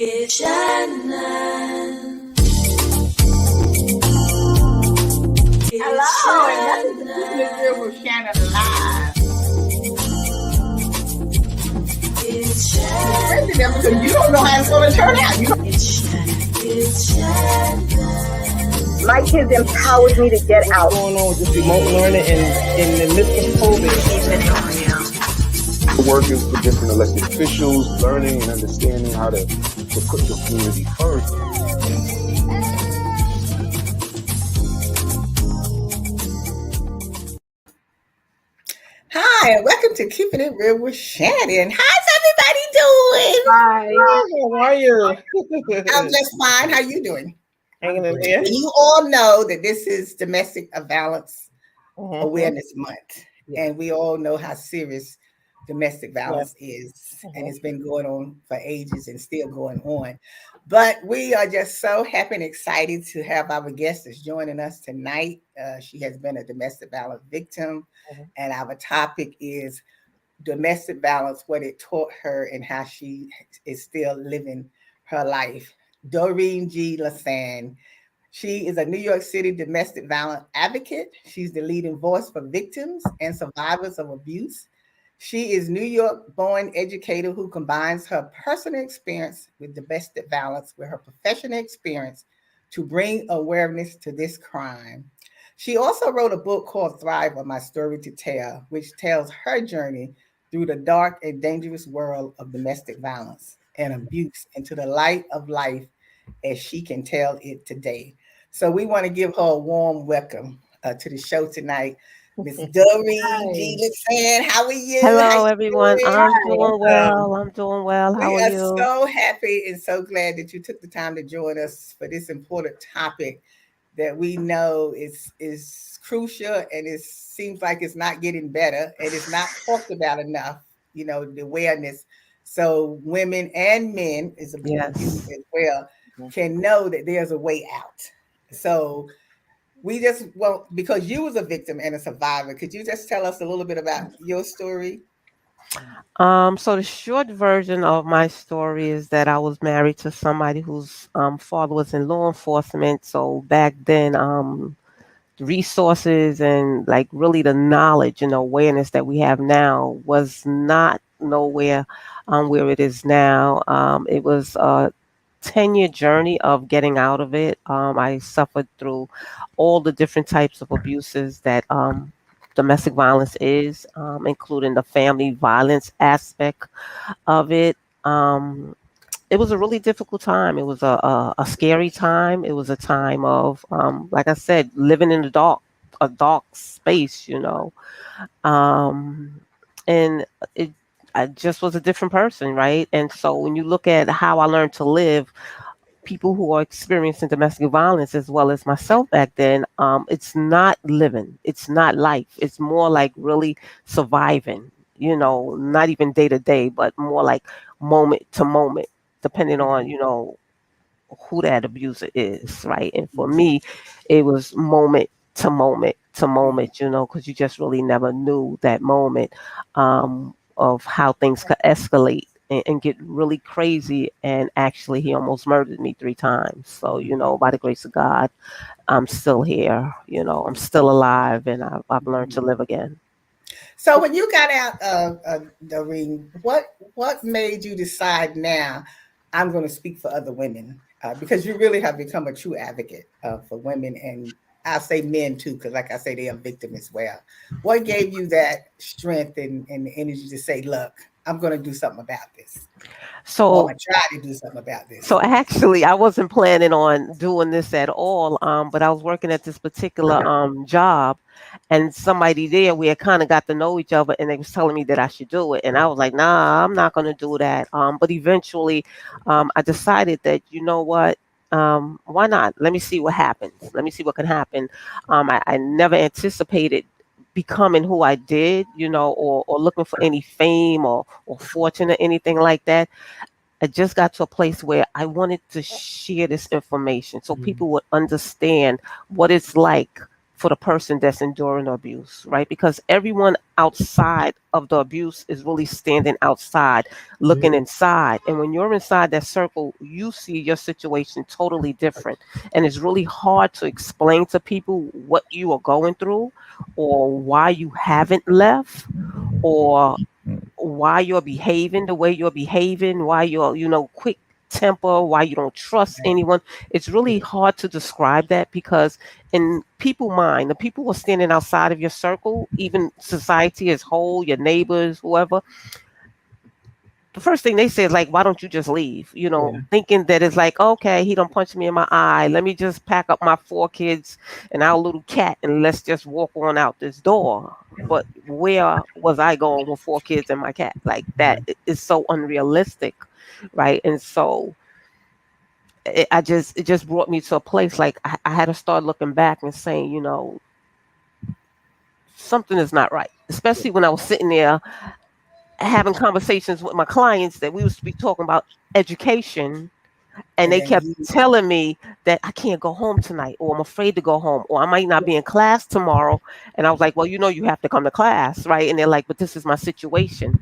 It's Shannon. Hello, and welcome to Keeping It Real with Shannon Live. It's Shannon. Because you don't know how it's going to turn out. It's Shannon. It's Shannon. My kids empowered me to get out. What's going on with this remote learning in the midst of COVID? Working for different elected officials, learning and understanding how to put the community first. Hi, and welcome to Keeping It Real with Shannon. How's everybody doing? Hi, how are you? I'm just fine. How you doing? Hanging in there. And you all know that this is Domestic Violence Awareness Month. Yeah. And we all know how serious domestic violence is. And it's been going on for ages and still going on. But we are just so happy and excited to have our guest that's joining us tonight. She has been a domestic violence victim. And our topic is domestic violence, what it taught her and how she is still living her life. Doreen Lesane. She is a New York City domestic violence advocate. She's the leading voice for victims and survivors of abuse. She is New York-born educator who combines her personal experience with domestic violence with her professional experience to bring awareness to this crime. She also wrote a book called Thrive, My Story to Tell, which tells her journey through the dark and dangerous world of domestic violence and abuse into the light of life as she can tell it today. So we want to give her a warm welcome to the show tonight. Miss Doreen Lesane, how are you? Hello, everyone. I'm doing well. How We are are you? so happy and so glad that you took the time to join us for this important topic that we know is crucial, and it seems like it's not getting better and it's not talked about enough, the awareness. So women and men is important Yes. as well can know that there's a way out. So we just, well, because you was a victim and a survivor, could you just tell us a little bit about your story? So the short version of my story is that I was married to somebody whose father was in law enforcement. So back then, resources and like really the knowledge and awareness that we have now was not nowhere where it is now. It was a 10-year journey of getting out of it. I suffered through all the different types of abuses that domestic violence is, including the family violence aspect of it. It was a really difficult time. It was a scary time. It was a time of, like I said, living in a dark space, and I just was a different person, right? And so when you look at how I learned to live, people who are experiencing domestic violence as well as myself back then, it's not living, it's not life. It's more like really surviving, not even day to day, but more like moment to moment, depending on, who that abuser is, right? And for me, it was moment to moment to moment, because you just really never knew that moment of how things could escalate and get really crazy. And actually, he almost murdered me 3 times. So, by the grace of God, I'm still here. I'm still alive, and I've learned to live again. So when you got out, Doreen, what made you decide now I'm going to speak for other women? Because you really have become a true advocate for women, and I'll say men too, because like I say, they are victims as well. What gave you that strength and the energy to say, look, I'm going to do something about this? So I'm going to try to do something about this. So actually, I wasn't planning on doing this at all. But I was working at this particular job, and somebody there, we had kind of got to know each other, and they was telling me that I should do it, and I was like, nah, I'm not going to do that. But eventually, I decided that, you know what? Why not? Let me see what happens. Let me see what can happen. I never anticipated becoming who I did, or looking for any fame or fortune or anything like that. I just got to a place where I wanted to share this information so people would understand what it's like for the person that's enduring the abuse, right? Because everyone outside of the abuse is really standing outside, looking inside. And when you're inside that circle, you see your situation totally different. And it's really hard to explain to people what you are going through or why you haven't left or why you're behaving the way you're behaving, why you're, quick temper, why you don't trust anyone. It's really hard to describe that because in people mind, the people who are standing outside of your circle, even society as whole, your neighbors, whoever, the first thing they say is like, why don't you just leave? Thinking that it's like, okay, he don't punch me in my eye. Let me just pack up my 4 kids and our little cat and let's just walk on out this door. But where was I going with 4 kids and my cat? Like that is so unrealistic, right? And so it just brought me to a place like I had to start looking back and saying, something is not right. Especially when I was sitting there having conversations with my clients that we was be talking about education, and And they then kept telling me that I can't go home tonight, or I'm afraid to go home, or I might not be in class tomorrow. And I was like, well, you have to come to class, right? And they're like, but this is my situation.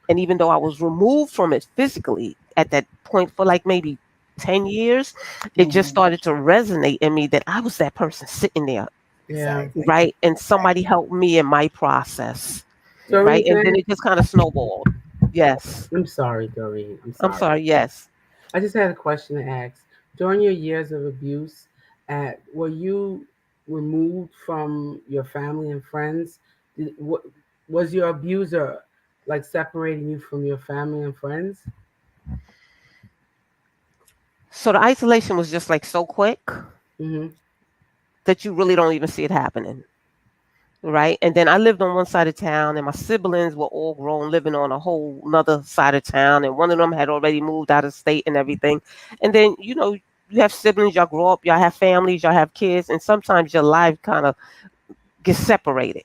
And even though I was removed from it physically at that point for like maybe 10 years, it just started to resonate in me that I was that person sitting there, exactly. right? And somebody helped me in my process, Doreen, right? can And then I? it just kind of snowballed. Yes. I'm sorry, Doreen. I'm I'm sorry. sorry. Yes. I just had a question to ask. During your years of abuse, were you removed from your family and friends? Was your abuser like separating you from your family and friends? So the isolation was just like so quick Mm-hmm. that you really don't even see it happening. Right. And then I lived on one side of town and my siblings were all grown living on a whole nother side of town. And one of them had already moved out of state and everything. And then, you have siblings, y'all grow up, y'all have families, y'all have kids, and sometimes your life kind of gets separated.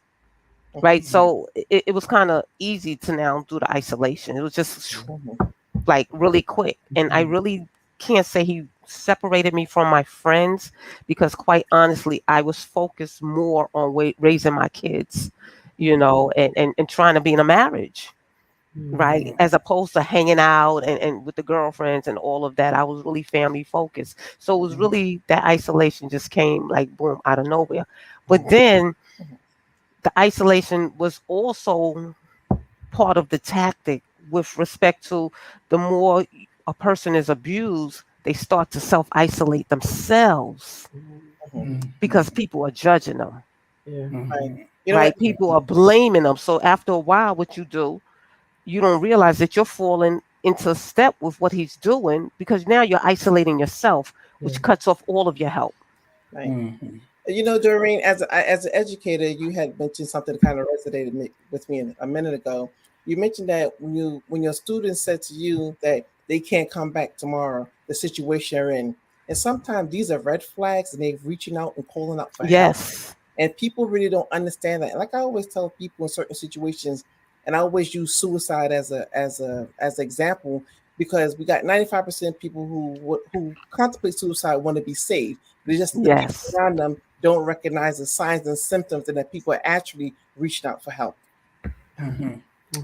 Right. So it was kind of easy to now do the isolation. It was just like really quick. And I really can't say he separated me from my friends because quite honestly, I was focused more on raising my kids, and trying to be in a marriage, right? As opposed to hanging out and with the girlfriends and all of that. I was really family focused. So it was really that isolation just came like boom out of nowhere. But then the isolation was also part of the tactic with respect to the more a person is abused, they start to self isolate themselves because people are judging them, Yeah. right? People are blaming them. So after a while, what you do, you don't realize that you're falling into step with what he's doing because now you're isolating yourself, which cuts off all of your help. Doreen, as an educator, you had mentioned something that kind of resonated with me a minute ago. You mentioned that when your students said to you that they can't come back tomorrow, the situation you're in, and sometimes these are red flags, and they're reaching out and calling out for help, Yes. and people really don't understand that. Like I always tell people in certain situations, and I always use suicide as an example because we got 95% of people who contemplate suicide want to be saved. They're just the people Yes. around them don't recognize the signs and symptoms, and that people are actually reaching out for help.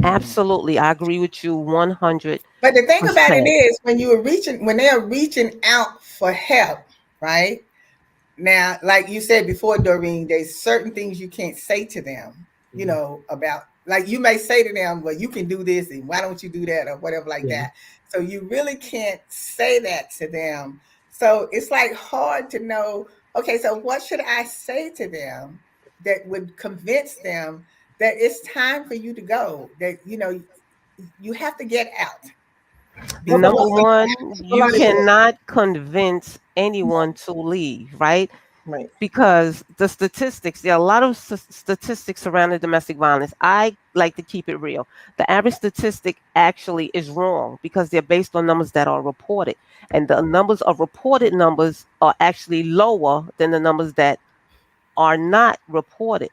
Absolutely. I agree with you 100%. But the thing about it is when they're reaching out for help, right? Now, like you said before, Doreen, there's certain things you can't say to them, about like you may say to them, well, you can do this and why don't you do that or whatever like that. So you really can't say that to them. So it's like hard to know, okay, so what should I say to them that would convince them that it's time for you to go, that, you have to get out. Number Before one, you Somebody would cannot convince anyone to leave, right? right. Because the statistics, there are a lot of statistics surrounding domestic violence. I like to keep it real. The average statistic actually is wrong because they're based on numbers that are reported. And the numbers of reported numbers are actually lower than the numbers that are not reported,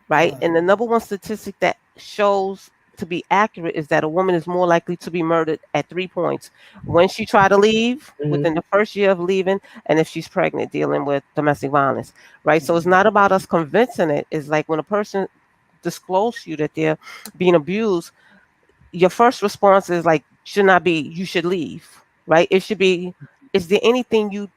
right? And the number one statistic that shows to be accurate is that a woman is more likely to be murdered at 3 points: when she tried to leave, Mhm. within the first year of leaving, and if she's pregnant dealing with domestic violence, right? So it's not about us convincing it. It's like when a person discloses to you that they're being abused, your first response is like, should not be, you should leave, right? It should be, is there anything you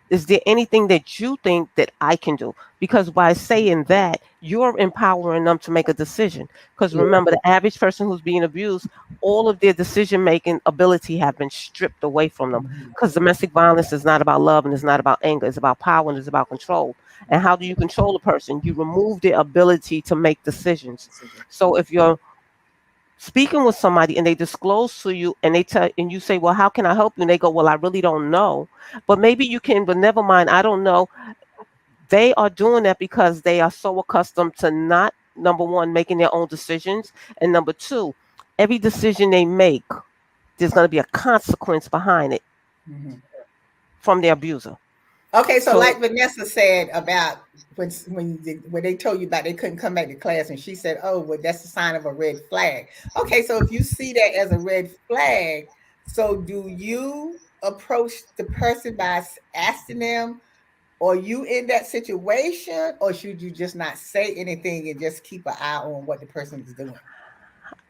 is there anything that you think that I can do? Because by saying that, you're empowering them to make a decision. Because Yeah. remember, the average person who's being abused, all of their decision making ability have been stripped away from them. Because domestic violence is not about love and it's not about anger. It's about power and it's about control. And how do you control a person? You remove their ability to make decisions. So if you're speaking with somebody and they disclose to you and they tell and you say, well, how can I help you? And they go, well, I really don't know, but maybe you can, but never mind, I don't know. They are doing that because they are so accustomed to not, number one, making their own decisions, and number two, every decision they make, there's going to be a consequence behind it Mhm. from their abuser. Okay, so So like Vanessa said about when they told you about they couldn't come back to class, and she said, "Oh, well, that's a sign of a red flag." Okay, so if you see that as a red flag, so do you approach the person by asking them, "Are you in that situation?" Or should you just not say anything and just keep an eye on what the person is doing?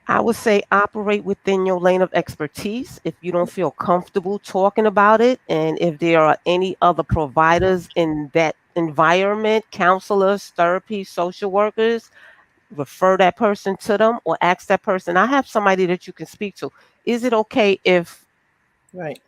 I would say operate within your lane of expertise. If you don't feel comfortable talking about it, and if there are any other providers in that environment, counselors, therapy, social workers, refer that person to them or ask that person, I have somebody that you can speak to. Is it okay if Right.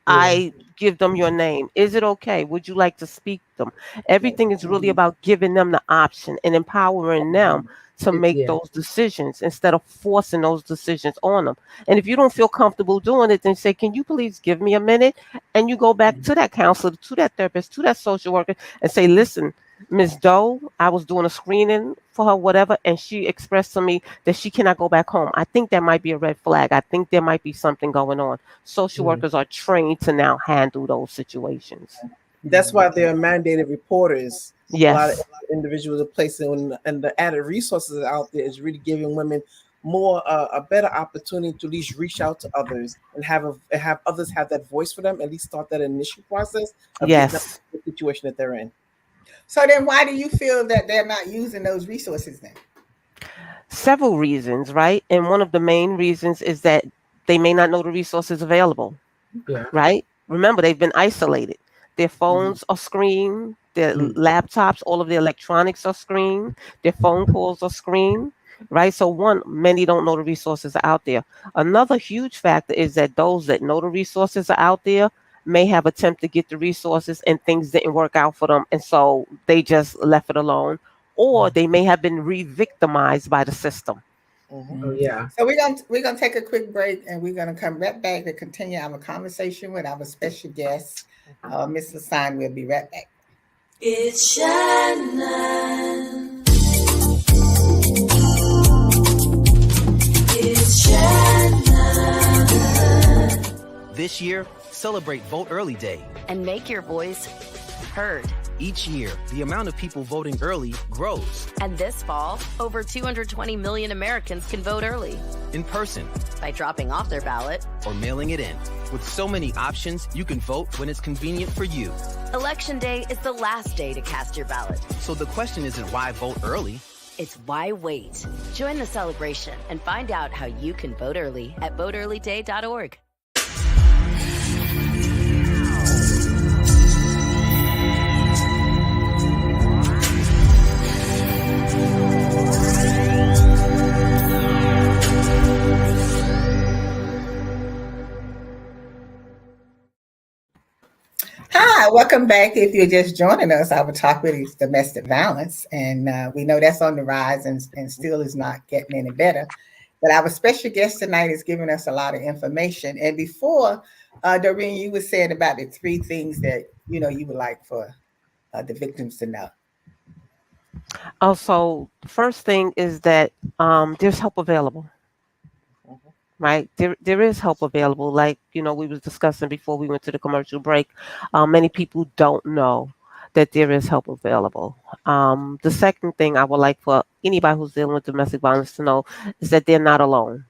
Yeah. I give them your name? Is it okay? Would you like to speak to them? Right. Everything is really about giving them the option and empowering them to make Yeah. those decisions instead of forcing those decisions on them. And if you don't feel comfortable doing it, then say, can you please give me a minute? And you go back to that counselor, to that therapist, to that social worker, and say, listen, Miss Doe, I was doing a screening for her, whatever, and she expressed to me that she cannot go back home. I think that might be a red flag. I think there might be something going on. Social Mm. workers are trained to now handle those situations. That's why there are mandated reporters. A lot of Yes, individuals are placing, and the added resources out there is really giving women more a better opportunity to at least reach out to others and have others have that voice for them. At least start that initial process of getting up yes. to the situation that they're in. So then, why do you feel that they're not using those resources then? Several reasons, right? And one of the main reasons is that they may not know the resources available, Yeah. right? Remember, they've been isolated. Their Mhm. phones are screened, their Mm. laptops, all of their electronics are screened, their phone calls are screened, right? So, one, many don't know the resources are out there. Another huge factor is that those that know the resources are out there may have attempted to get the resources and things didn't work out for them. And so they just left it alone. Or they may have been re victimized by the system. Mhm. Oh yeah. So we're gonna take a quick break, and we're gonna come right back to continue our conversation with our special guest, Miss Lesane. We'll be right back. It's Shannon. It's Shannon. This year, celebrate Vote Early Day. And make your voice heard. Each year, the amount of people voting early grows. And this fall, over 220 million Americans can vote early In person by dropping off their ballot. or mailing it in. With so many options, you can vote when it's convenient for you. Election Day is the last day to cast your ballot. So the question isn't why vote early. It's why wait. Join the celebration and find out how you can vote early at voteearlyday.org. Hi, welcome back. If you're just joining us, our topic is domestic violence, and we know that's on the rise and still is not getting any better. But our special guest tonight is giving us a lot of information. And before, Doreen, you were saying about the three things that you would like for the victims to know. Also, the first thing is that there's help available, right? There is help available. Like, we was discussing before we went to the commercial break. Many people don't know that there is help available. The second thing I would like for anybody who's dealing with domestic violence to know is that they're not alone,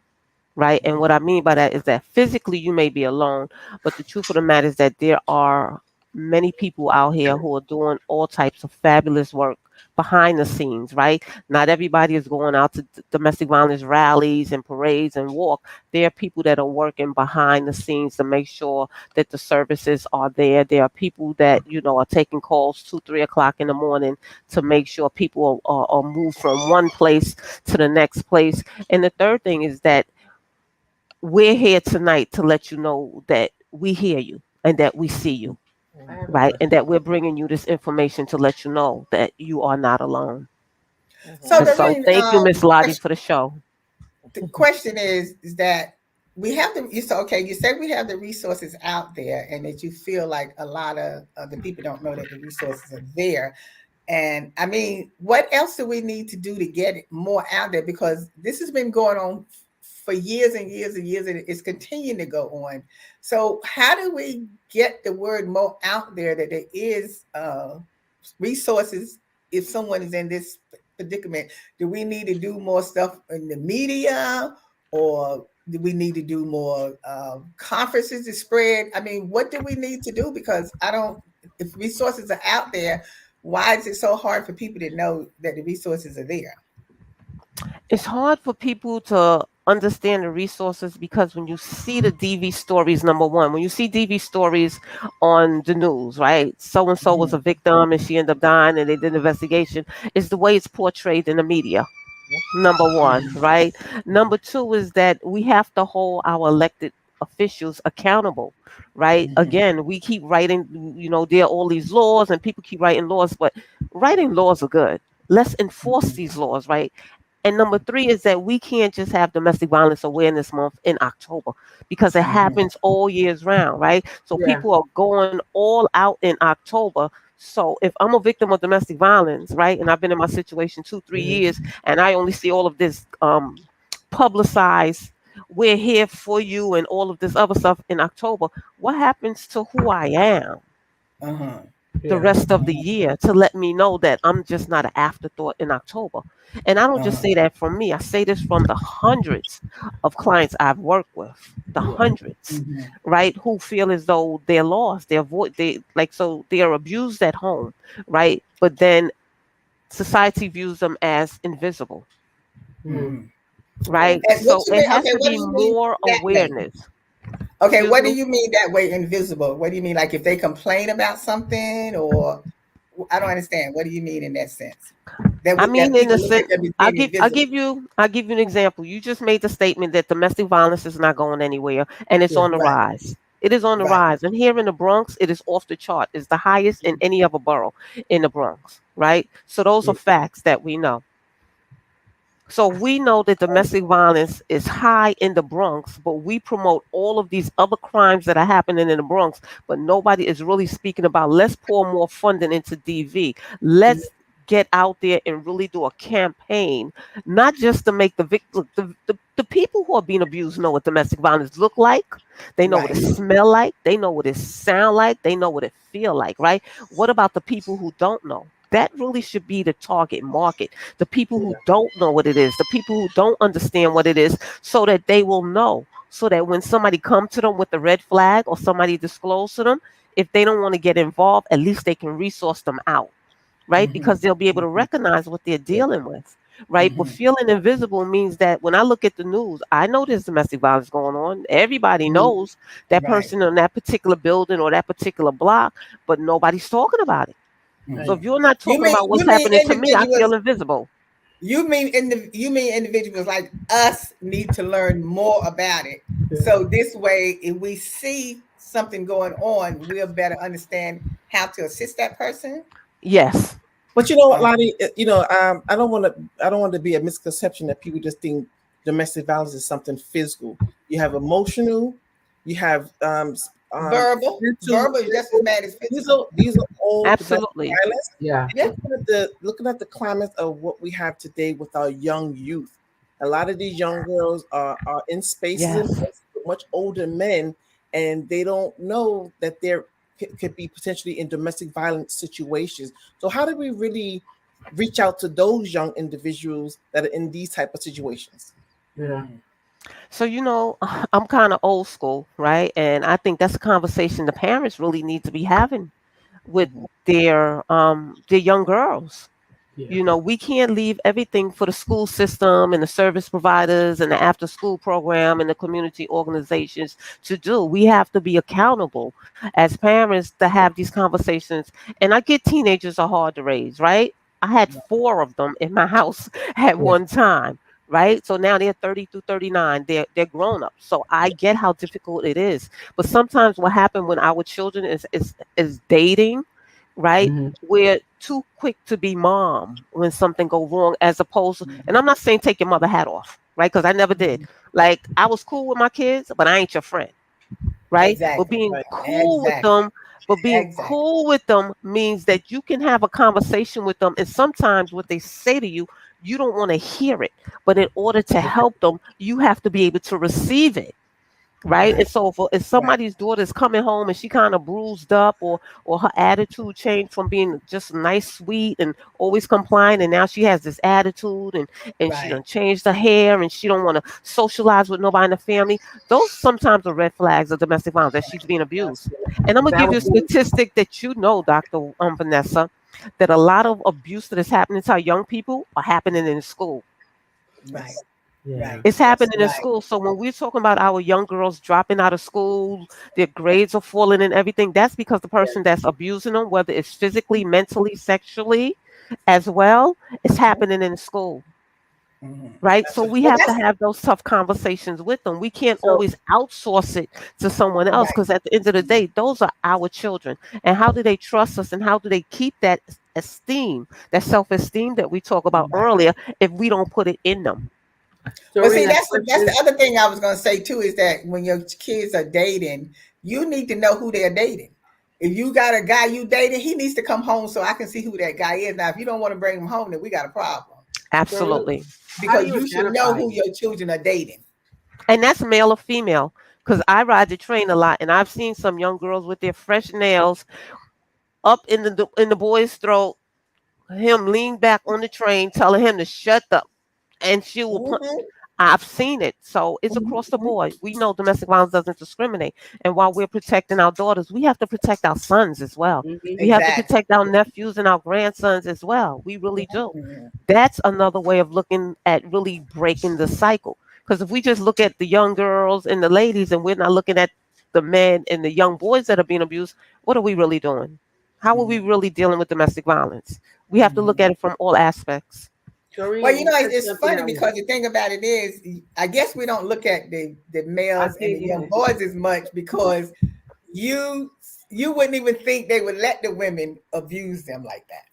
right? And what I mean by that is that physically you may be alone, but the truth of the matter is that there are many people out here who are doing all types of fabulous work behind the scenes, right? Not everybody is going out to domestic violence rallies and parades and walk. There are people that are working behind the scenes to make sure that the services are there. There are people that, are taking calls 2, 3 o'clock in the morning to make sure people are moved from one place to the next place. And the third thing is that we're here tonight to let you know that we hear you and that we see you, I have a right? And that question. we're bringing you this information to let you know that you are not alone. So And so Doreen, thank you, Miss Lottie, for the show. the question is that we have you said, okay, you said we have the resources out there and that you feel like a lot of the people don't know that the resources are there. And I mean, what else do we need to do to get it more out there? Because this has been going on for years and years and years, and it's continuing to go on. So how do we get the word more out there that there is resources if someone is in this predicament? Do we need to do more stuff in the media, or do we need to do more conferences to spread? I mean, what do we need to do? Because I don't, if resources are out there, why is it so hard for people to know that the resources are there? It's hard for people to understand the resources because when you see the DV stories, number one, when you see DV stories on the news, right? So and so was a Mhm, victim and she ended up dying and they did an investigation, it's the way it's portrayed in the media. Number one, mhm, right? Number two is that we have to hold our elected officials accountable, right? mhm, Again, we keep writing, there are all these laws and people keep writing laws, but writing laws are good. Let's enforce mhm. these laws, right? And number three is that we can't just have domestic violence awareness month in October because it Mhm, happens all years round, right? So Yeah. people are going all out in October. So if I'm a victim of domestic violence, right, and I've been in my situation 2, 3 years, and I only see all of this publicized, we're here for you, and all of this other stuff in October, what happens to who I am uh-huh, the Yeah. rest of the year to let me know that I'm just not an afterthought in October? And I don't just uh-huh, say that from me. I say this from the hundreds of clients I've worked with, the Yeah. hundreds, mhm, right, who feel as though they're lost, they like, so they are abused at home, right? But then society views them as invisible, Mm. mhm. right? And what So you it mean? has Okay, to what do be you mean more that way? awareness. Okay, Excuse what do me. you mean that way, invisible? What do you mean, like if they complain about something, or I don't understand. What do you mean in that sense? I That mean, in people a look at sense, them as I'll being give I'll invisible. give you I'll give you an example. You just made the statement that domestic violence is not going anywhere, and it's Yeah. on the Right, rise. It is on the right. rise, and here in the Bronx, it is off the chart. It's the highest in any other borough in the Bronx, right? So those are Yeah. facts that we know. So we know that domestic violence is high in the Bronx, but we promote all of these other crimes that are happening in the Bronx, but nobody is really speaking about let's pour more funding into DV. Mhm. Let's get out there and really do a campaign, not just to make the victim, the people who are being abused know what domestic violence look like. They know what it Right. smell like. They know what it sound like. They know what it feel like, right? What about the people who don't know? That really should be the target market, the people who Yeah. don't know what it is, the people who don't understand what it is, so that they will know. So that when somebody come to them with a red flag or somebody disclose to them, if they don't want to get involved, at least they can resource them out, right? Because Mhm, they'll be able to mhm, recognize what they're yeah, dealing with, right? But mhm, feeling invisible means that when I look at the news, I know there's domestic violence going on. Everybody Mm. knows that right. person in that particular building or that particular block, but nobody's talking about it. So Right. if Mhm. you're not talking about You what's mean happening to me, I feel individuals? invisible. You mean individuals like us need to learn more about it. Yeah. So this way, if we see something going on, we'll better understand how to assist that person. Yes. But you know what, Uh, Lottie, I don't want to be a misconception that people just think domestic violence is something physical. You have emotional, you have mental, verbal is just as bad as physical. these are all domestic Absolutely. violence. Yeah. Yeah. Looking at the climate of what we have today with our young youth. A lot of these young girls are in spaces and Yes. places with much older men, and they don't know that they're could be potentially in domestic violence situations. So how do we really reach out to those young individuals that are in these type of situations? Yeah. So, I'm kind of old school, right? And I think that's a conversation the parents really need to be having with their young girls. Yeah. We can't leave everything for the school system and the service providers and the after school program and the community organizations to do. We have to be accountable as parents to have these conversations. And I get teenagers are hard to raise, right? I had four of them in my house at one time. Right. So now they're 30 through 39. They're grown up. So I get how difficult it is. But sometimes what happened when our children is dating, right? Hmm. We're too quick to be mom when something go wrong, as opposed to, and I'm not saying take your mother hat off, right? Because I never did. Like I was cool with my kids, but I ain't your friend, right? But Exactly. being Right. cool with Exactly. them, but being Exactly. cool with them means that you can have a conversation with them, and sometimes what they say to you, you don't want to hear it, but in order to help them, you have to be able to receive it. Right. And Right. so if Right. somebody's daughter's coming home and she kind of bruised up, or her attitude changed from being just nice, sweet, and always compliant, and now she has this attitude, and she Right. done changed her hair, and she don't want to socialize with nobody in the family, those sometimes are red flags of domestic violence, that she's being abused. And I'm gonna give you a Validate. statistic that Dr. Vanessa, that a lot of abuse that is happening to our young people are happening in school. Right. Yes. Yeah. Right. It's Yes. happening in Right. school. So when we're talking about our young girls dropping out of school, their grades are falling and everything, that's because the person that's abusing them, whether it's physically, mentally, sexually, as well, it's happening in school. Mhm. Right. So we But have to that's have those tough conversations with them. We can't So always outsource it to someone else, right. because at the end of the day, those are our children. And how do they trust us, and how do they keep that esteem, that self-esteem that we talked about Right. earlier, if we don't put it in them? Well, see, Doreen, I have that's the questions. other thing I was going to say too is that when your kids are dating, you need to know who they're dating. If you got a guy you dating, he needs to come home so I can see who that guy is. Now, if you don't want to bring him home, then we got a problem Doreen, Absolutely. how do because you you should know identify who it? your children are dating. And that's male or female. Because I ride the train a lot, and I've seen some young girls with their fresh nails up in the boy's throat. Him lean back on the train, telling him to shut up, and she will put. Hmm. I've seen it, so it's across the Hmm. board. We know domestic violence doesn't discriminate, and while we're protecting our daughters, we have to protect our sons as well. Hmm. We have to Exactly. protect our nephews and our grandsons as well. We really do. Mhm. That's another way of looking at really breaking the cycle. Because if we just look at the young girls and the ladies, and we're not looking at the men and the young boys that are being abused, what are we really doing? How are we Mhm. really dealing with domestic violence? We have to look Mhm. at it from all aspects. Well, Doreen, you said it's something funny that was, because the thing about it is, I guess we don't look at the I males and the came young in. boys as much because you you wouldn't even think they would let the women abuse them like that.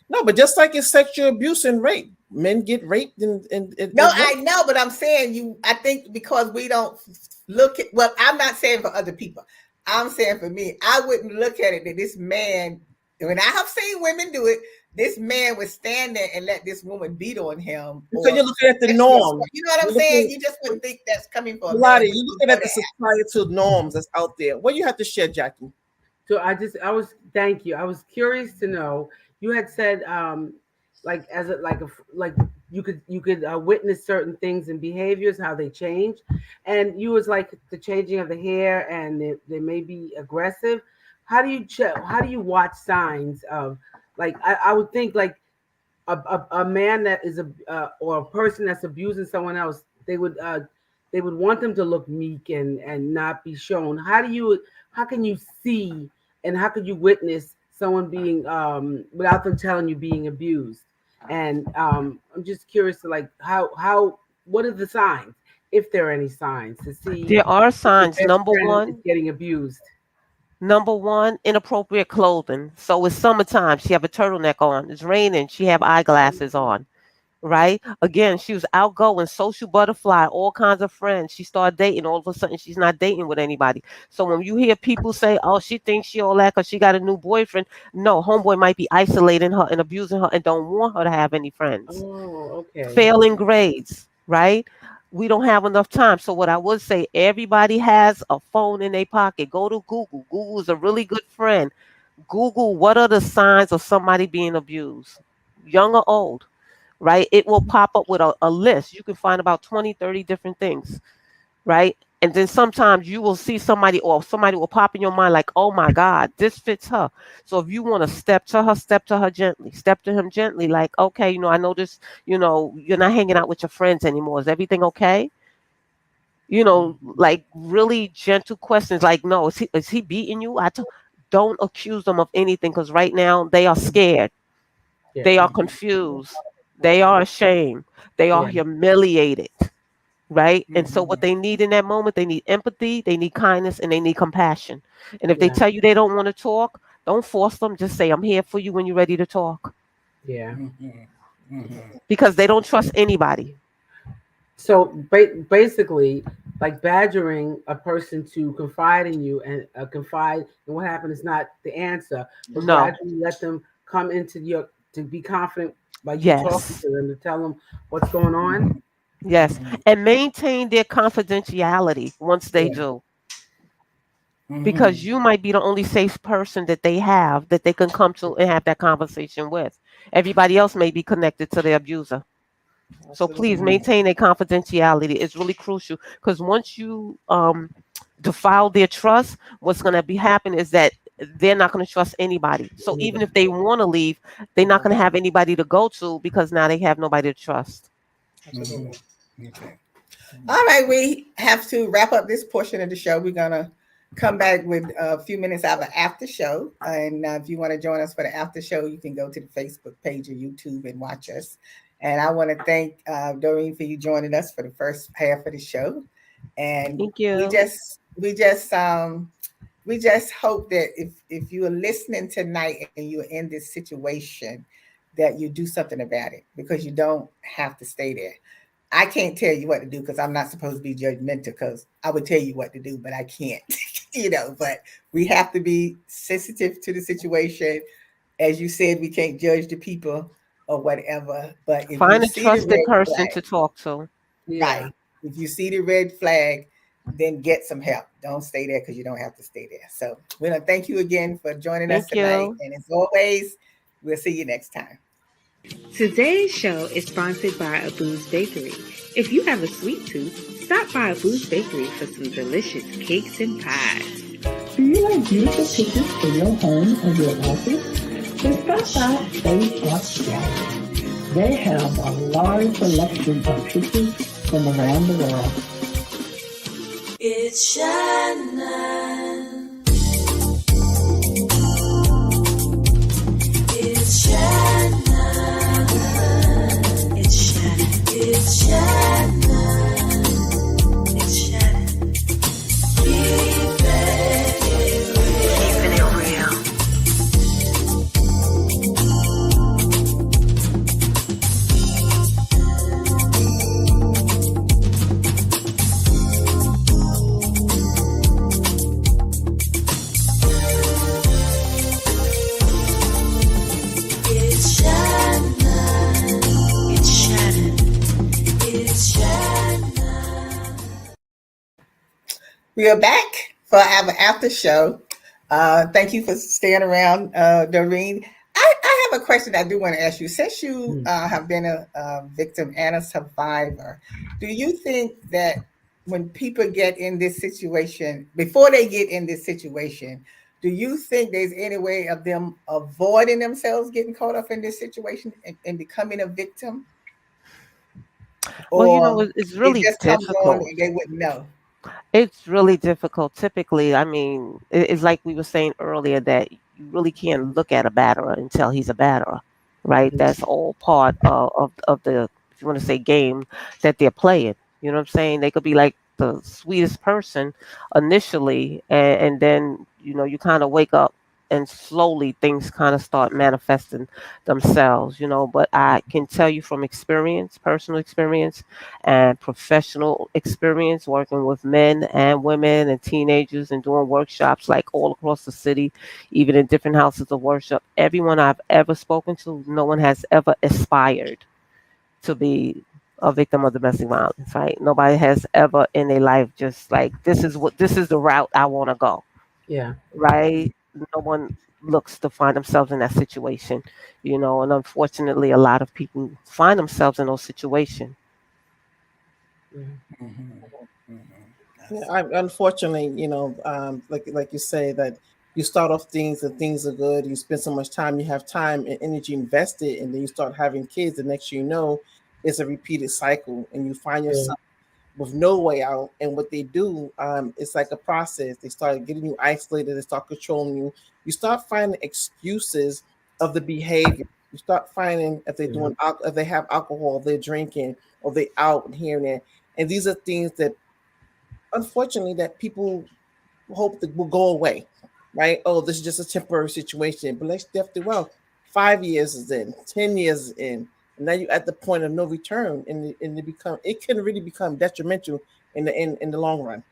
No, but just like it's sexual abuse and rape, men get raped No, as well. I know, but I'm saying I think because we don't look at, well, I'm not saying for other people. I'm saying for me, I wouldn't look at it that this man, when I have seen women do it, this man would stand there and let this woman beat on him Because or you're looking at the sexually norm. you know what I'm You're saying? looking, You just wouldn't think that's coming from a man, Pilates, but you're you looking know at the that. societal norms that's out there. What you have to share, Jackie? So thank you. I was curious to know. You had said, like as a like you could witness certain things and behaviors, how they change, and you was like the changing of the hair, and they may be aggressive. How do you check? How do you watch signs of, like, I would think like a man that is a or a person that's abusing someone else, they would want them to look meek and not be shown. How can you see, and how could you witness someone being without them telling you being abused? And I'm just curious to, like, how what are the signs, if there are any signs, to see There are if your signs. best Number friend is one, getting abused? Number one, inappropriate clothing. So it's summertime. She have a turtleneck on. It's raining. She have eyeglasses on. Right? Again, she was outgoing, social butterfly, all kinds of friends. She started dating. All of a sudden, she's not dating with anybody. So when you hear people say, "Oh, she thinks she all that because she got a new boyfriend," no, homeboy might be isolating her and abusing her and don't want her to have any friends. Oh, okay. Failing grades, right? we don't have enough time. So what I would say, everybody has a phone in their pocket. Go to Google. Google is a really good friend. Google what are the signs of somebody being abused, young or old, right? It will pop up with a list. You can find about 20, 30 different things, right? And then sometimes you will see somebody, or somebody will pop in your mind like, oh my God, this fits her. So if you want to step to her gently, step to him gently, like, okay, I know this, you're not hanging out with your friends anymore. Is everything okay? Like really gentle questions like, no, is he beating you? Don't accuse them of anything, because right now they are scared. They Yeah. are confused. They are ashamed. They are Yeah. humiliated, right? And so what Mhm. they need in that moment, they need empathy, they need kindness, and they need compassion. And if they Yeah. tell you they don't want to talk, don't force them. Just say, I'm here for you when you're ready to talk, Yeah. Mhm. Mhm. because they don't trust anybody. So basically, like badgering a person to confide in you and confide in what happened is not the answer, but No. gradually let them come into your to be confident by you talking Yes. to them to tell them what's going on. Yes. Mhm. And maintain their confidentiality once they Yeah. do, because Mhm. you might be the only safe person that they have that they can come to and have that conversation with. Everybody else may be connected to the abuser. So please Absolutely. Mhm. maintain a confidentiality. It's really crucial, because once you defile their trust, what's going to be happening is that they're not going to trust anybody. So even Anybody. if they want to leave, they're not going to have anybody to go to, because now they have nobody to trust. Mhm. Absolutely. Okay. All right, we have to wrap up this portion of the show. We're gonna come back with a few minutes of an after show, and if you want to join us for the after show, you can go to the Facebook page or YouTube and watch us. And I want to thank Doreen for you joining us for the first half of the show. And Thank you. we just hope that if you are listening tonight and you're in this situation, that you do something about it, because you don't have to stay there. I can't tell you what to do because I'm not supposed to be judgmental, because I would tell you what to do, but I can't, but we have to be sensitive to the situation. As you said, we can't judge the people or whatever. But if you Find a see the trusted red person flag, to talk to. Yeah. right? If you see the red flag, then get some help. Don't stay there because you don't have to stay there. So we want to thank you again for joining us Thank tonight. you. And as always, we'll see you next time. Today's show is sponsored by Abu's Bakery. If you have a sweet tooth, stop by Abu's Bakery for some delicious cakes and pies. Do you like beautiful pictures for your home or your office? Then stop by Space Rock Gallery. They have a large selection of pictures from around the world. It's Shannon. It's Shannon. It's Shannon. It's Shannon. It's Shannon. Keeping it real. It's Shannon. It's Shannon. It's Shannon. We are back for our after show. Thank you for staying around, Doreen. I have a question I do want to ask you. Since you Hmm. have been a victim and a survivor, do you think that when people get in this situation, before they get in this situation, do you think there's any way of them avoiding themselves getting caught up in this situation and becoming a victim? Well, Or it's it really just comes on difficult. and they wouldn't know? It's really difficult. Typically, I mean, it's like we were saying earlier, that you really can't look at a batterer and tell he's a batterer, right? Hmm. That's all part of the, if you want to say, game that they're playing. You know what I'm saying? They could be like the sweetest person initially, and then you kind of wake up, and slowly things kind of start manifesting themselves. But I can tell you from experience, personal experience, and professional experience working with men and women and teenagers and doing workshops like all across the city, even in different houses of worship. Everyone I've ever spoken to, no one has ever aspired to be a victim of domestic violence, right? Nobody has ever in their life just like this is the route I want to go, Yeah. right? No one looks to find themselves in that situation, and unfortunately, a lot of people find themselves in those situations. Yeah. Mhm. Mhm. Yeah, That's unfortunately, like you say that you start off things and things are good. You spend so much time, you have time and energy invested, and then you start having kids. The next you know, it's a repeated cycle, and you find Yeah. yourself with no way out. And what they do, it's like a process. They start getting you isolated. They start controlling you. You start finding excuses of the behavior. You start finding if they're Yeah. doing, if they have alcohol, they're drinking, or they out and here and there. And these are things that unfortunately that people hope that will go away, right? Oh, this is just a temporary situation. But let's definitely, well, 5 years is in, 10 years is in, and now you're at the point of no return, and it can really become detrimental in the long run.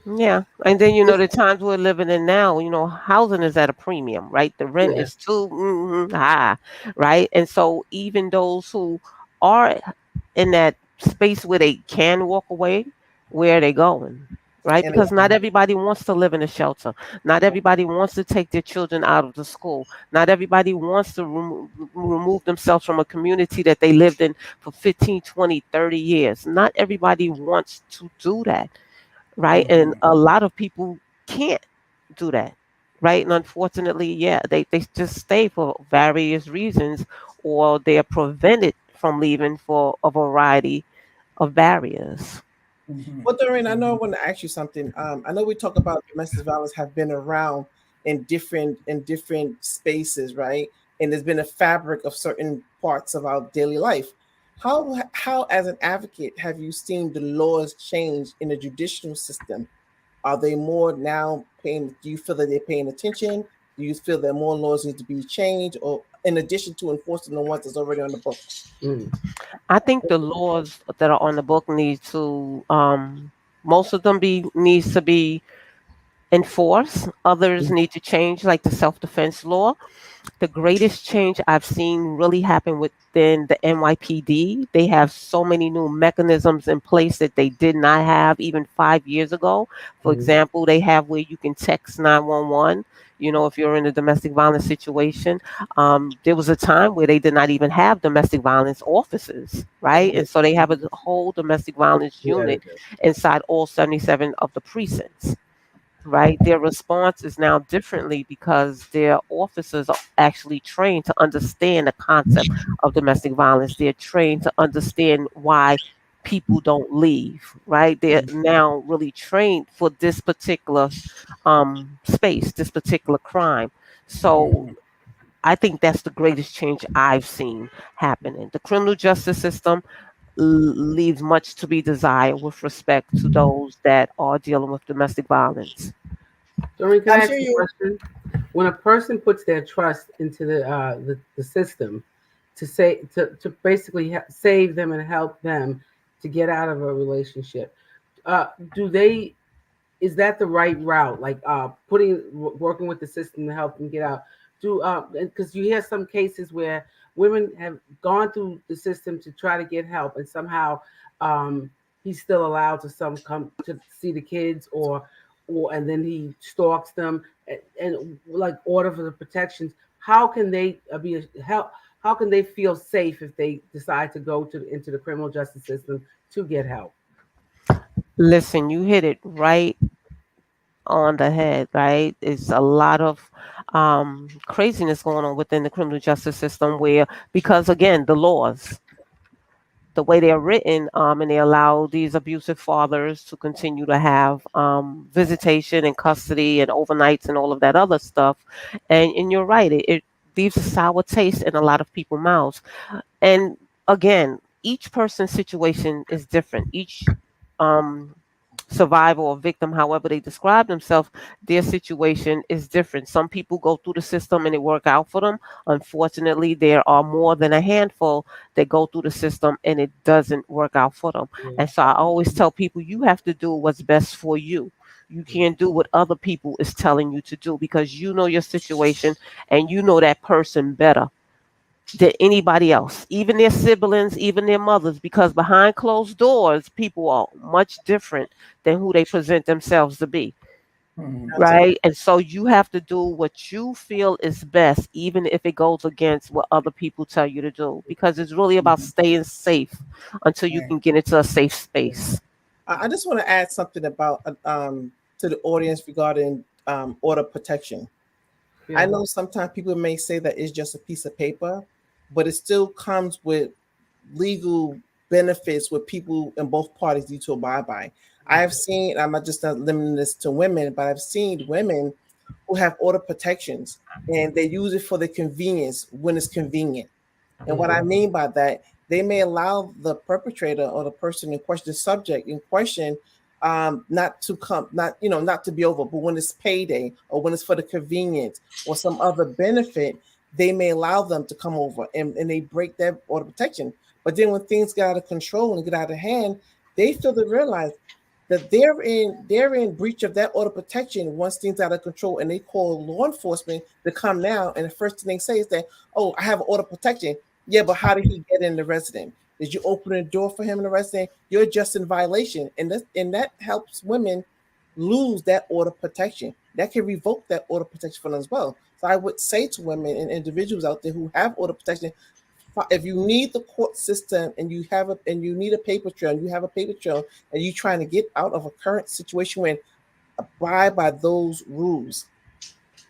Yeah, and then the times we're living in now, housing is at a premium, right? The rent Yeah. is too high, right? And so even those who are in that space where they can walk away, where are they going? Right? And Because not everybody wants to live in a shelter. Not everybody wants to take their children out of the school. Not everybody wants to remove themselves from a community that they lived in for 15, 20, 30 years. Not everybody wants to do that, right? And Mhm. a lot of people can't do that, right? And unfortunately, yeah, they just stay for various reasons, or they're prevented from leaving for a variety of barriers. Mhm. well, Doreen, I know I Mhm. want to ask you something. I know we talk about domestic violence have been around in different spaces, right? And there's been a fabric of certain parts of our daily life. How as an advocate have you seen the laws change in the judicial system? Are they more now paying? Do you feel that they're paying attention? Do you feel that more laws need to be changed, or in addition to enforcing the ones that's already on the books? Mm. I think the laws that are on the book need to, most of them needs to be enforced. Others Mm. need to change, like the self-defense law. The greatest change I've seen really happen within the NYPD. They have so many new mechanisms in place that they did not have even 5 years ago. For Mm. example, they have where you can text 911. If you're in a domestic violence situation, there was a time where they did not even have domestic violence officers, right? Yeah. And so they have a whole domestic violence Yeah. They unit do. inside all 77 of the precincts, right? Their response is now differently because their officers are actually trained to understand the concept of domestic violence. They're trained to understand why people don't leave, right? They're Mm. now really trained for this particular space, this particular crime. So Mhm. I think that's the greatest change I've seen happening. The criminal justice system leaves much to be desired with respect to those that are dealing with domestic violence. Doreen, can I'm I sure ask you a you. question? When a person puts their trust into the system to say to basically save them and help them to get out of a relationship, uh, do they is that the right route? Like working with the system to help them get out. Do because you hear some cases where women have gone through the system to try to get help, and somehow um, he's still allowed to some come to see the kids, or and then he stalks them and like order for the protections. How can they be a help? How can they feel safe if they decide to go into the criminal justice system to get help? Listen, you hit it right on the head, right? It's a lot of craziness going on within the criminal justice system where, because again, the way they're written, and they allow these abusive fathers to continue to have visitation and custody and overnights and all of that other stuff. And you're right, it leaves a sour taste in a lot of people's mouths. And again, each person's situation is different. Each um, survivor or victim, however they describe themselves, their situation is different. Some people go through the system and it work out for them. Unfortunately, there are more than a handful that go through the system and it doesn't work out for them. Yeah. And so I always tell people, you have to do what's best for you. You can't do what other people is telling you to do because you know your situation and you know that person better than anybody else, even their siblings, even their mothers, because behind closed doors, people are much different than who they present themselves to be. Mhm. Absolutely. Right. And so you have to do what you feel is best, even if it goes against what other people tell you to do, because it's really about Mhm. staying safe until you Right. can get into a safe space. I just want to add something about to the audience regarding order protection. I Yeah. know sometimes people may say that it's just a piece of paper, but it still comes with legal benefits with people in both parties need to abide by. I have seen, I'm not just not limiting this to women, but I've seen women who have order protections and they use it for the convenience when it's convenient. And what I Mhm. mean by that, they may allow the perpetrator or the person in question, the subject in question, not to come, not not to be over. But when it's payday or when it's for the convenience or some other benefit, they may allow them to come over and they break their order protection. But then when things get out of control and get out of hand, they feel to realize that they're in breach of that order protection once things out of control, and they call law enforcement to come now. And the first thing they say is that, "Oh, I have order protection." Yeah, but how did he get in the resident? Did you open the door for him in the resident? You're just in violation, and that helps women lose that order protection. That can revoke that order protection from them as well. So I would say to women and individuals out there who have order protection, if you need the court system and you need a paper trail, and you have a paper trail, and you're trying to get out of a current situation, when abide by those rules,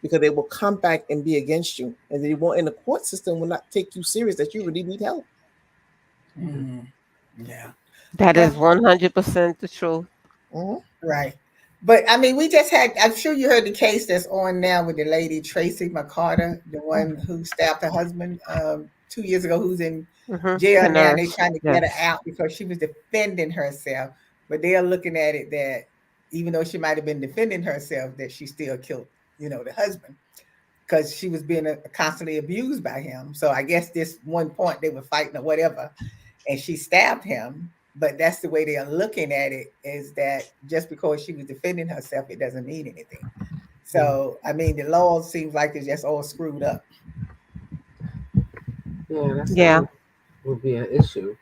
because they will come back and be against you, and they won't. And the court system will not take you serious that you really need help. Mhm. Yeah. That Well, is 100% the truth. Mhm. right. But I mean, we just had, I'm sure you heard the case that's on now with the lady, Tracy McCarter, the one who stabbed her husband 2 years ago, who's in jail The now, and they're nurse. trying to get her Yes. out because she was defending herself. But they are looking at it that even though she might have been defending herself, that she still killed, the husband because she was being constantly abused by him. So I guess this one point they were fighting or whatever, and she stabbed him. But that's the way they are looking at it, is that just because she was defending herself, it doesn't mean anything. So I mean, the law seems like it's just all screwed up. Yeah, that's Yeah. something would be an issue.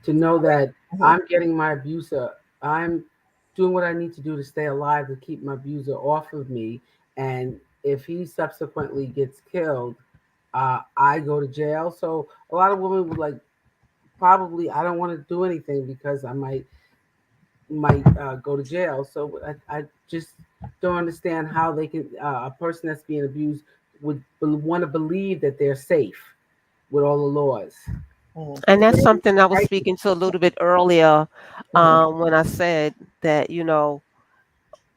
To know that Mhm. I'm getting my abuser, I'm doing what I need to do to stay alive to keep my abuser off of me. And if he subsequently gets killed, I go to jail. So a lot of women would like, probably I don't want to do anything because I might go to jail. So I just don't understand how they can a person that's being abused would want to believe that they're safe with all the laws. Mhm. And that's Very something I was frightening. speaking to a little bit earlier, Mhm. when I said that,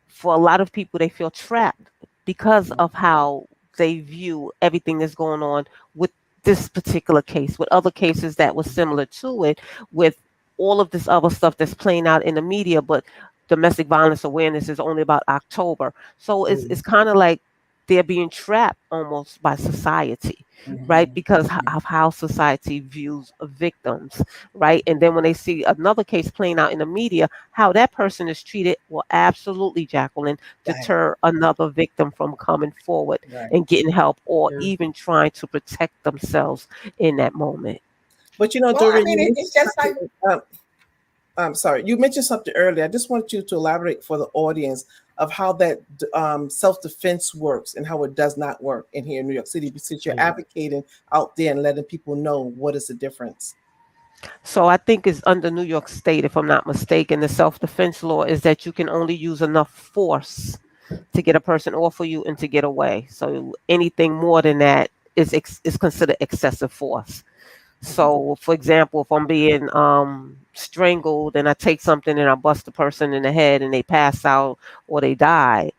for a lot of people, they feel trapped because of how they view everything that's going on with this particular case, with other cases that were similar to it, with all of this other stuff that's playing out in the media. But domestic violence awareness is only about October. So it's Mm. kind of like they're being trapped almost by society, right? Mhm. Because Mhm. of how society views victims, right? And then when they see another case playing out in the media, how that person is treated will absolutely, Jacqueline, Right. deter another victim from coming forward Right. and getting help or Yeah. even trying to protect themselves in that moment. But Well, I Doreen, mean, you mentioned it's just like something. I'm sorry, you mentioned something earlier. I just want you to elaborate for the audience of how that self-defense works and how it does not work in here in New York City, since you're Yeah. advocating out there and letting people know what is the difference. So I think it's under New York State, if I'm not mistaken, the self-defense law is that you can only use enough force to get a person off of you and to get away. So anything more than that is considered excessive force. So, for example, if I'm being strangled and I take something and I bust the person in the head and they pass out or they die,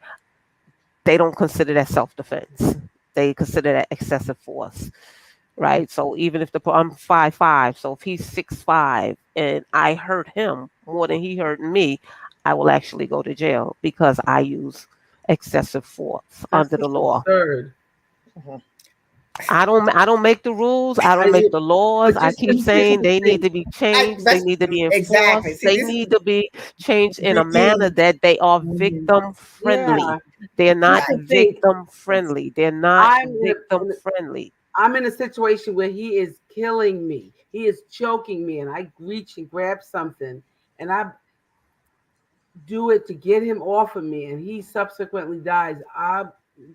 they don't consider that self-defense. They consider that excessive force, right? So even if I'm 5'5", so if he's 6'5" and I hurt him more than he hurt me, I will actually go to jail because I use excessive force That's under the just law. absurd. Mhm. I don't make the rules. I I don't make did, the laws. but I just keep but here's saying the they need thing. to be changed. They that's need to be exactly. enforced. See, They this need to be changed in a manner used. that they are Mhm. victim Yeah, friendly. They're here's not Right. the thing. victim friendly. They're not I'm victim friendly. I'm in a situation where he is killing me. He is choking me, and I reach and grab something, and I do it to get him off of me, and he subsequently dies.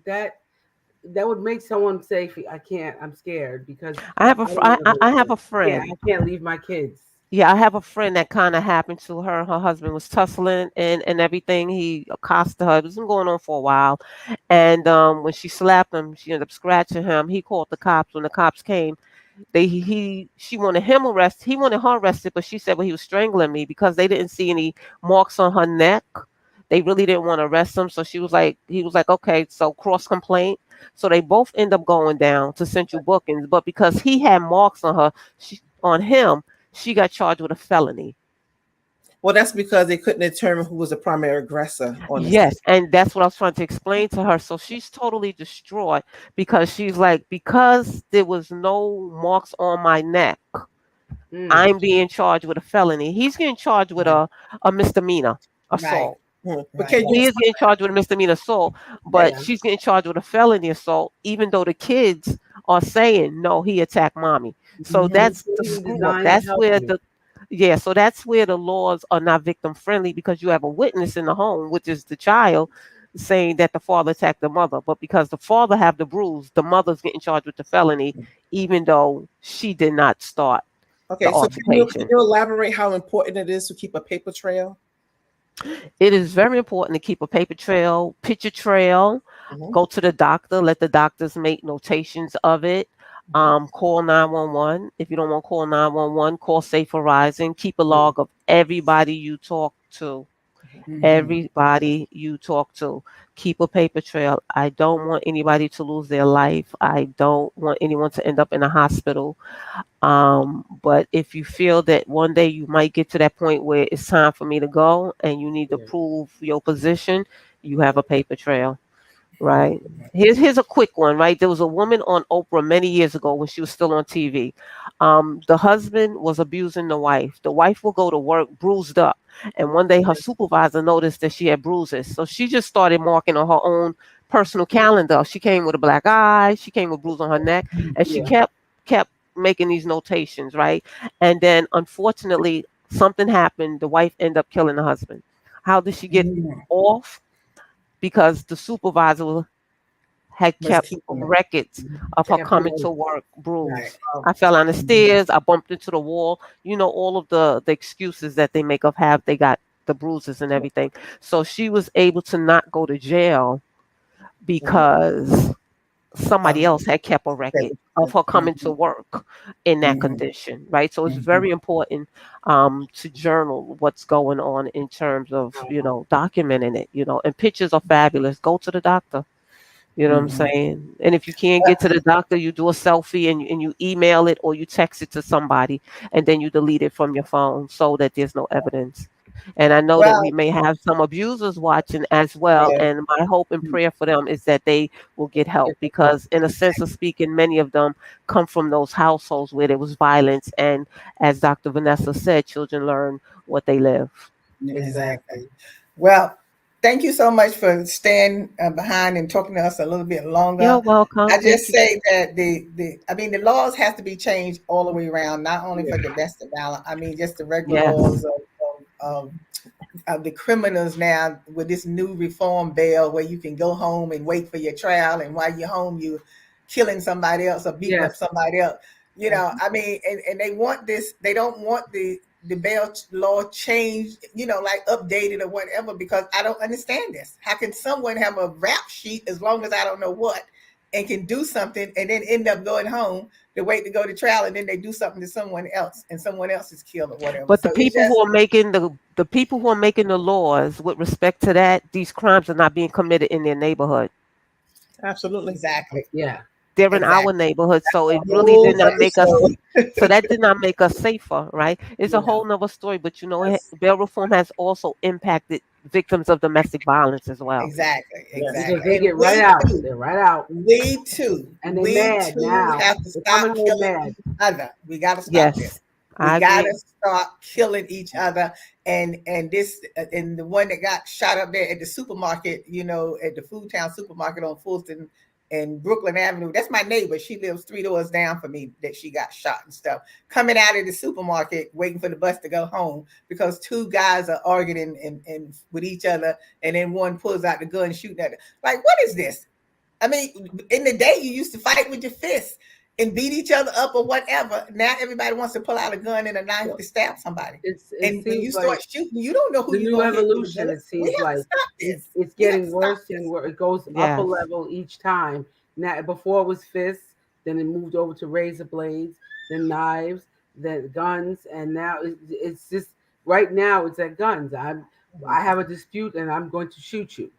That that would make someone say, "I can't. I'm scared because I don't want to I have live." a Yeah, friend. I can't leave my kids. Yeah, I have a friend that kind of happened to her. Her husband was tussling and everything. He accosted her. It was going on for a while, and when she slapped him, she ended up scratching him. He called the cops. When the cops came, she wanted him arrested. He wanted her arrested, but she said, well, he was strangling me because they didn't see any marks on her neck. They really didn't want to arrest him. So he was like, okay, so cross complaint. So they both end up going down to central bookings. But because he had marks on her, on him, she got charged with a felony. Well, that's because they couldn't determine who was the primary aggressor on the Yes, scene. and that's what I was trying to explain to her. So she's totally distraught because she's like, because there was no marks on my neck, Mm, I'm being charged with a felony. He's getting charged with Right. a misdemeanor Right. assault. But Right. can you He is getting charged with a misdemeanor assault, but yeah. she's getting charged with a felony assault, even though the kids are saying no, he attacked mommy. So Mm-hmm. that's It's the even screw up. designed to That's help where you. so that's where the laws are not victim friendly because you have a witness in the home, which is the child, saying that the father attacked the mother. But because the father have the bruise, the mother's getting charged with the felony, even though she did not start the okay? So can altercation. you elaborate how important it is to keep a paper trail? It is very important to keep a paper trail, picture trail, Hmm. go to the doctor, let the doctors make notations of it. Call 911. If you don't want to call 911, call Safe Horizon. Keep a log of everybody you talk to. Mm-hmm. Everybody you talk to. Keep a paper trail. I don't want anybody to lose their life. I don't want anyone to end up in a hospital. But if you feel that one day you might get to that point where it's time for me to go and you need to Yeah. prove your position, you have a paper trail, right? Here's a quick one, right? There was a woman on Oprah many years ago when she was still on TV. The husband was abusing the wife. The wife will go to work bruised up. And one day her supervisor noticed that she had bruises. So she just started marking on her own personal calendar. She came with a black eye, she came with bruise on her neck, and she Yeah. kept making these notations, right? And then unfortunately something happened. The wife ended up killing the husband. How did she get Mm-hmm. off? Because the supervisor had Was kept keeping it. records of her Kept coming note. to work Right. bruised. Oh, I fell on the Mm-hmm. stairs. I bumped into the wall. You know, all of the excuses that they make of have they got the bruises and everything. So she was able to not go to jail because somebody Um, else had kept a record of her coming to mm-hmm. work in that Mm-hmm. condition, right? So it's Mm-hmm. very important to journal what's going on in terms of, documenting it, and pictures are fabulous. Go to the doctor. You know what I'm Mm-hmm. saying? And if you can't get to the doctor, you do a selfie and you email it or you text it to somebody and then you delete it from your phone so that there's no evidence. And I know that we Well, may have some abusers watching as well. yeah. And my hope and prayer for them is that they will get help get the help. because, in a sense of speaking, many of them come from those households where there was violence. And as Dr. Vanessa said, children learn what they live. Exactly. Exactly. Well, thank you so much for staying behind and talking to us a little bit You're longer. welcome. I Thank just you. say that I mean, the laws have to be changed all the way around, not only Yeah. for domestic violence. I mean, just the regular Yes. laws of the criminals now with this new reform bill where you can go home and wait for your trial, and while you're home, you killing somebody else or beating up Yes. somebody else. I mean, and they want this. They don't want the bail law changed, like updated or whatever, because I don't understand this. How can someone have a rap sheet as long as I don't know what and can do something and then end up going home to wait to go to trial and then they do something to someone else and someone else is killed or whatever. But So it's just the people who are making the laws with respect to that, these crimes are not being committed in their neighborhood. Absolutely. exactly, Yeah. They're in our exactly. neighborhood, so it A really whole did not make us. episode. So that did not make us safer, right? It's a Yeah. whole nother story. But Yes. bail reform has also impacted victims of domestic violence as well. Exactly, Yes. Because exactly. they And get right out. They're right out. Mm. And they We mad too now. have to They're coming stop home killing mad. each other. We got to stop Yes, this. We I got to agree. stop killing each other. And the one that got shot up there at the supermarket, at the Food Town supermarket on Fulton in Brooklyn Avenue. That's my neighbor. She lives 3 doors down from me that she got shot and stuff. Coming out of the supermarket, waiting for the bus to go home because 2 guys are arguing and with each other. And then one pulls out the gun shooting at her. Like, what is this? I mean, in the day, you used to fight with your fists and beat each other up or whatever. Now everybody wants to pull out a gun and a knife to stab somebody. And when you start shooting, you don't know who the you're new going to hit. evolution, it seems like it's getting worse and it goes up a level each time. Now, before it was fists, then it moved over to razor blades, then knives, then guns, and now it's just right now it's at guns. I have a dispute and I'm going to shoot you.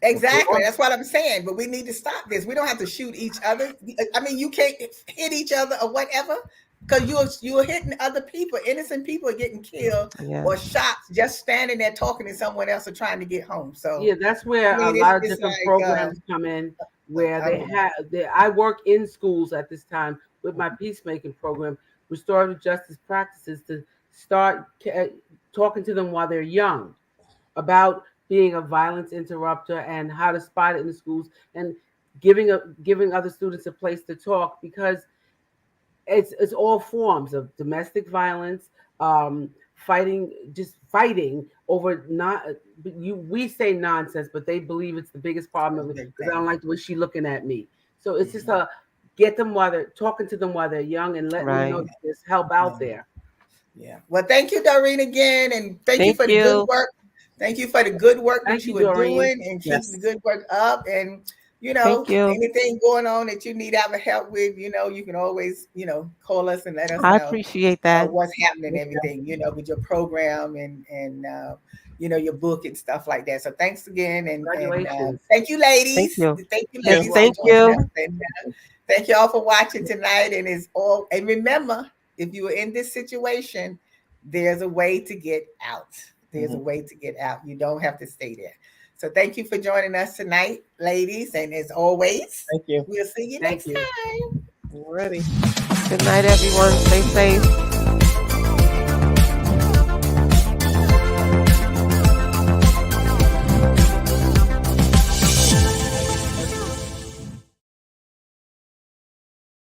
Exactly. That's what I'm saying. But we need to stop this. We don't have to shoot each other. I mean, you can't hit each other or whatever because you're hitting other people. Innocent people are getting killed or shot just standing there talking to someone else or trying to get home. So yeah, that's where a lot of different programs come in where I work in schools at this time with my peacemaking program, restorative justice practices, to start talking to them while they're young about being a violence interrupter and how to spot it in the schools and giving other students a place to talk, because it's all forms of domestic violence, fighting over we say nonsense, but they believe it's the biggest problem because I don't like the way she's looking at me. So it's just get them while they're talking to them while they're young and letting them know that there's help out there. Yeah. Well, thank you, Doreen, again, and thank you for the good work. Thank you for the good work that you were doing and keep the good work up. And, anything going on that you need our help with, you can always, call us and let us know. I appreciate that. What's happening and everything, with your program and your book and stuff like that. So thanks again. And thank you, ladies. Thank you. Ladies. Thank you. And, thank you all for watching tonight. And remember, if you are in this situation, there's a way to get out. There's a way to get out. You don't have to stay there. So thank you for joining us tonight, ladies. And as always, thank you. We'll see you next time. We're ready. Good night, everyone. Stay safe.